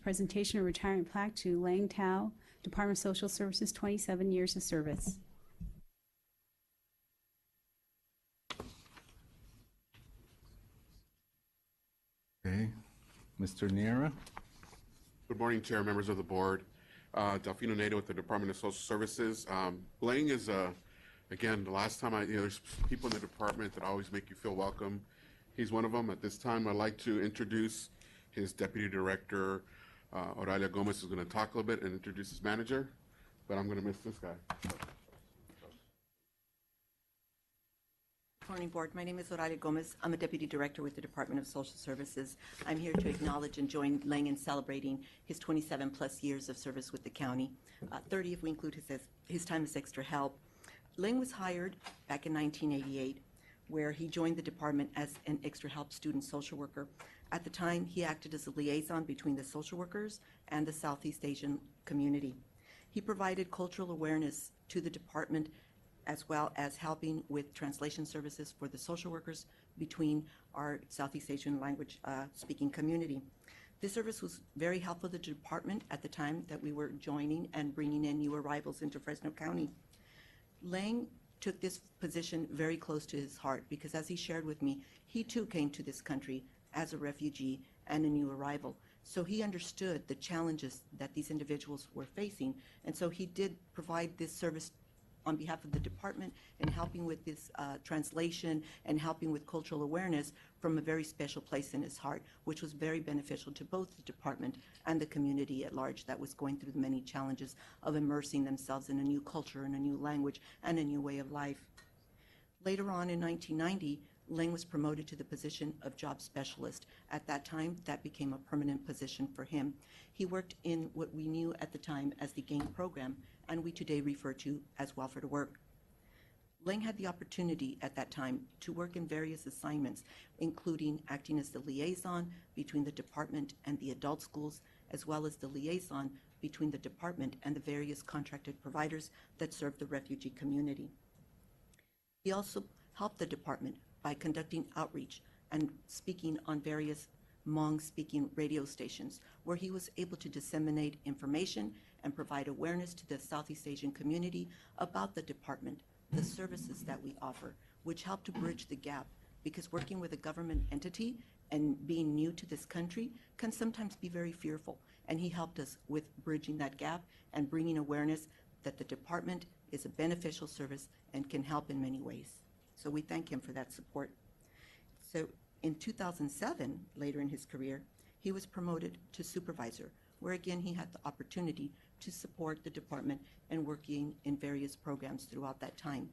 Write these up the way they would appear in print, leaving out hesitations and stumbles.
Presentation of retirement plaque to Leng, Department of Social Services, 27 years of service. Okay, Mr. Niera. Good morning, Chair, members of the board. Delfino Nato with the Department of Social Services. Leng is, again, the last time there's people in the department that always make you feel welcome. He's one of them. At this time, I'd like to introduce his Deputy Director, Oralia Gomez, is going to talk a little bit and introduce his manager, but I'm going to miss this guy. Morning, Board. My name is Oralia Gomez. I'm a Deputy Director with the Department of Social Services. I'm here to acknowledge and join Leng in celebrating his 27-plus years of service with the county, 30 if we include his time as extra help. Leng was hired back in 1988, where he joined the department as an extra help student social worker. At the time, he acted as a liaison between the social workers and the Southeast Asian community. He provided cultural awareness to the department, as well as helping with translation services for the social workers between our Southeast Asian language speaking community. This service was very helpful to the department at the time that we were joining and bringing in new arrivals into Fresno County. Leng took this position very close to his heart because, as he shared with me, he too came to this country as a refugee and a new arrival. So he understood the challenges that these individuals were facing, and so he did provide this service on behalf of the department in helping with this translation and helping with cultural awareness from a very special place in his heart, which was very beneficial to both the department and the community at large that was going through the many challenges of immersing themselves in a new culture and a new language and a new way of life. Later on in 1990, Leng was promoted to the position of job specialist. At that time, that became a permanent position for him. He worked in what we knew at the time as the GAIN program, and we today refer to as Welfare to Work. Leng had the opportunity at that time to work in various assignments, including acting as the liaison between the department and the adult schools, as well as the liaison between the department and the various contracted providers that serve the refugee community. He also helped the department by conducting outreach and speaking on various Hmong-speaking radio stations, where he was able to disseminate information and provide awareness to the Southeast Asian community about the department, the services that we offer, which helped to bridge the gap, because working with a government entity and being new to this country can sometimes be very fearful. And he helped us with bridging that gap and bringing awareness that the department is a beneficial service and can help in many ways. So we thank him for that support. So in 2007, later in his career, he was promoted to supervisor, where again he had the opportunity to support the department and working in various programs throughout that time.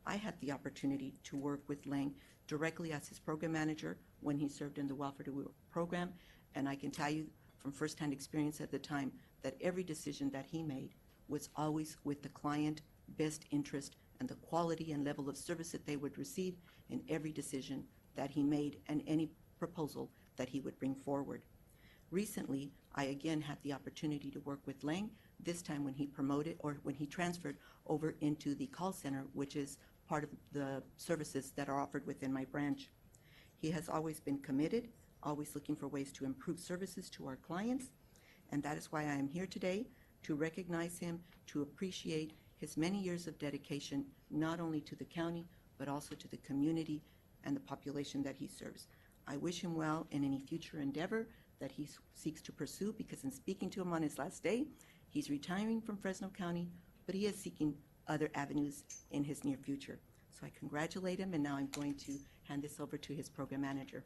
I had the opportunity to work with Leng directly as his program manager when he served in the Welfare to Work program, and I can tell you from firsthand experience at the time that every decision that he made was always with the client best interest and the quality and level of service that they would receive in every decision that he made and any proposal that he would bring forward. Recently, I again had the opportunity to work with Leng, this time when he promoted or when he transferred over into the call center, which is part of the services that are offered within my branch. He has always been committed, always looking for ways to improve services to our clients, and that is why I am here today to recognize him, to appreciate his many years of dedication, not only to the county, but also to the community and the population that he serves. I wish him well in any future endeavor that he seeks to pursue, because in speaking to him on his last day, he's retiring from Fresno County, but he is seeking other avenues in his near future. So I congratulate him, and now I'm going to hand this over to his program manager.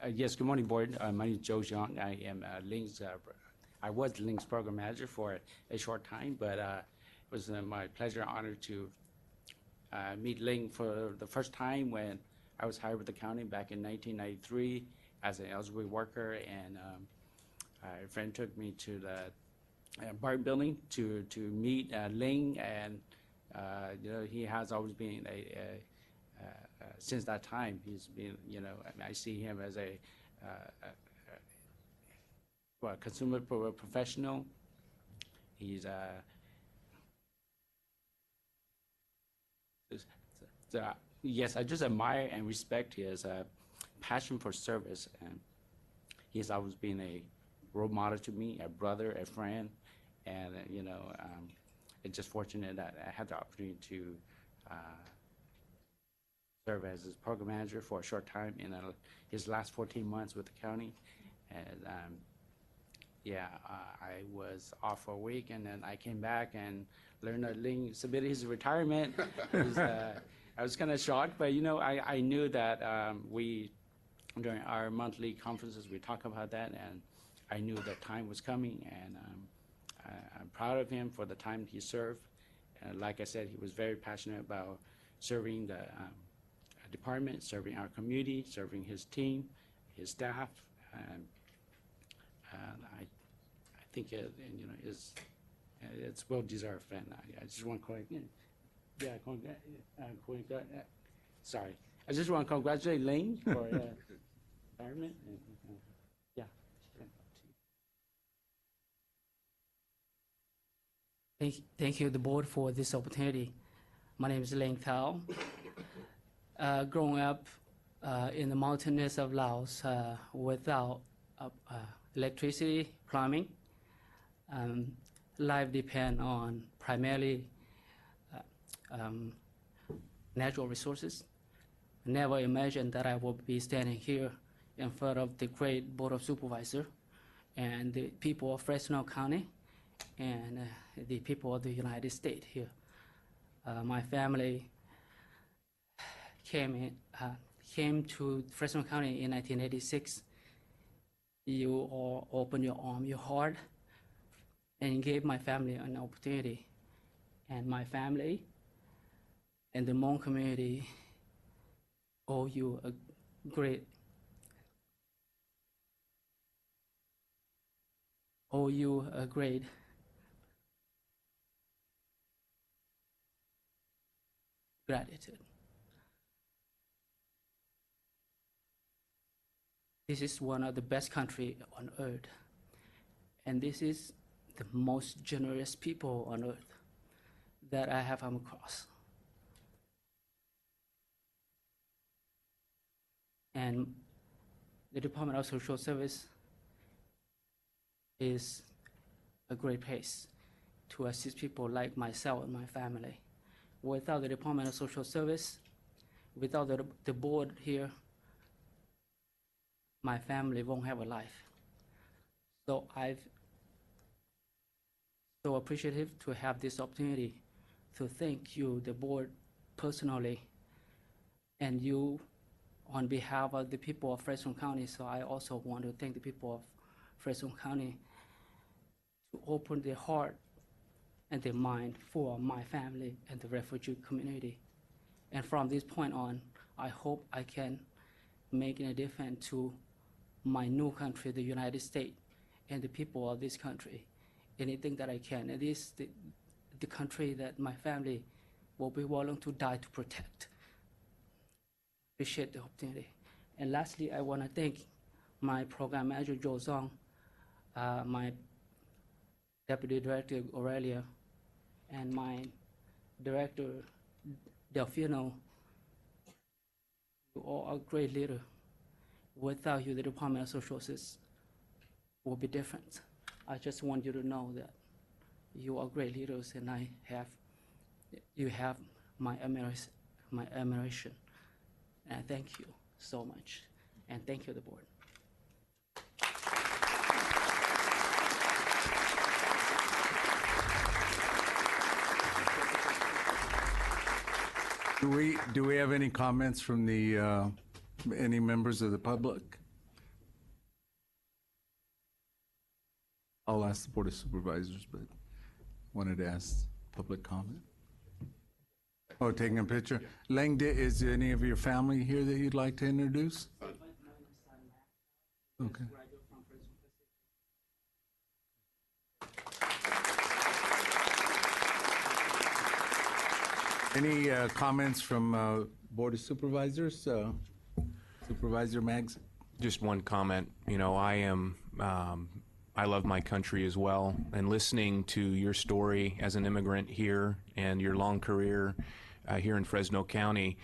Yes, good morning, board. My name is Joe Zhang. I am Leng's, I was Leng's program manager for a short time, but it was my pleasure and honor to meet Leng for the first time when I was hired with the county back in 1993 as an eligible worker, and a friend took me to the BART building to meet Leng, and you know, he has always been since that time, he's been, you know, I see him as a consumer professional. He's yes, I just admire and respect his passion for service, and he's always been a role model to me, a brother, a friend, and it's just fortunate that I had the opportunity to serve as his program manager for a short time in his last 14 months with the county. And I was off for a week, and then I came back and learned that Leng submitted his retirement. I was kind of shocked, but I knew that during our monthly conferences, we talk about that, and I knew that time was coming, and I'm proud of him for the time he served. And like I said, he was very passionate about serving the department, serving our community, serving his team, his staff, and I think it's well deserved, and I just want to sorry. I just want to congratulate Leng for retirement. Yeah. Thank you, the board, for this opportunity. My name is Leng Thao. Growing up in the mountainous of Laos without electricity, plumbing, life depends on primarily natural resources. Never imagined that I would be standing here in front of the great Board of Supervisors and the people of Fresno County and the people of the United States here. My family came to Fresno County in 1986. You all opened your arm, your heart, and gave my family an opportunity. And my family and the Hmong community owe you a great gratitude. This is one of the best countries on earth, and this is the most generous people on earth that I have come across. And the Department of Social Service is a great place to assist people like myself and my family. Without the Department of Social Service, without the board here, my family won't have a life. So I'm so appreciative to have this opportunity to thank you, the board, personally, and you on behalf of the people of Fresno County. So I also want to thank the people of Fresno County to open their heart and their mind for my family and the refugee community. And from this point on, I hope I can make a difference to my new country, the United States, and the people of this country. Anything that I can. It is the country that my family will be willing to die to protect. Appreciate the opportunity. And lastly, I want to thank my program manager, Joe Zong, my deputy director, Aurelia, and my director, Delfino. You all are great leaders. Without you, the Department of Social Services will be different. I just want you to know that you are great leaders, and you have my admiration. And thank you so much. And thank you, the board. Do we have any comments from the any members of the public? I'll ask the Board of Supervisors, but wanted to ask public comment. Oh, taking a picture. Leng, is there any of your family here that you'd like to introduce? Okay. Any comments from Board of Supervisors? Supervisor Maggs? Just one comment. I love my country as well, and listening to your story as an immigrant here and your long career here in Fresno County,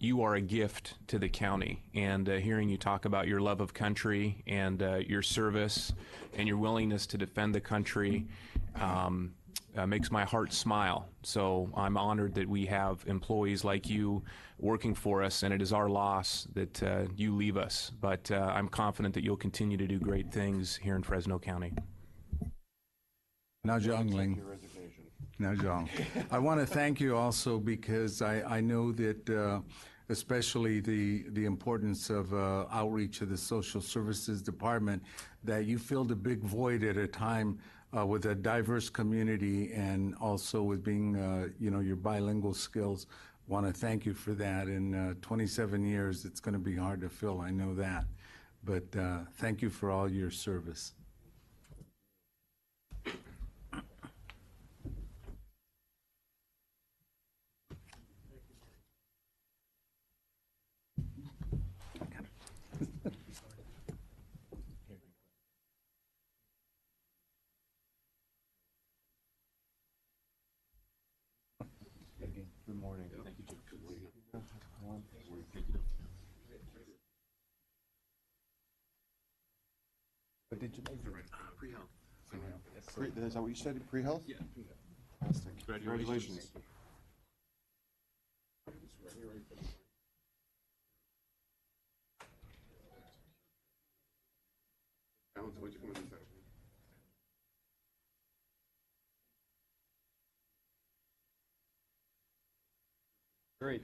you are a gift to the county. And hearing you talk about your love of country and your service and your willingness to defend the country makes my heart smile. So I'm honored that we have employees like you working for us, and it is our loss that you leave us. But I'm confident that you'll continue to do great things here in Fresno County. Now, Leng. Now, John. I want to thank you also because I know that especially the importance of outreach of the Social Services Department, that you filled a big void at a time with a diverse community and also with being, your bilingual skills. Want to thank you for that. In 27 years, it's going to be hard to fill, I know that. But thank you for all your service. Good morning. Thank you, Jim. But did you make Pre-health. Is that what you said, pre-health? Yeah. Fantastic. Congratulations. Alan, why don't you come on this side? Great.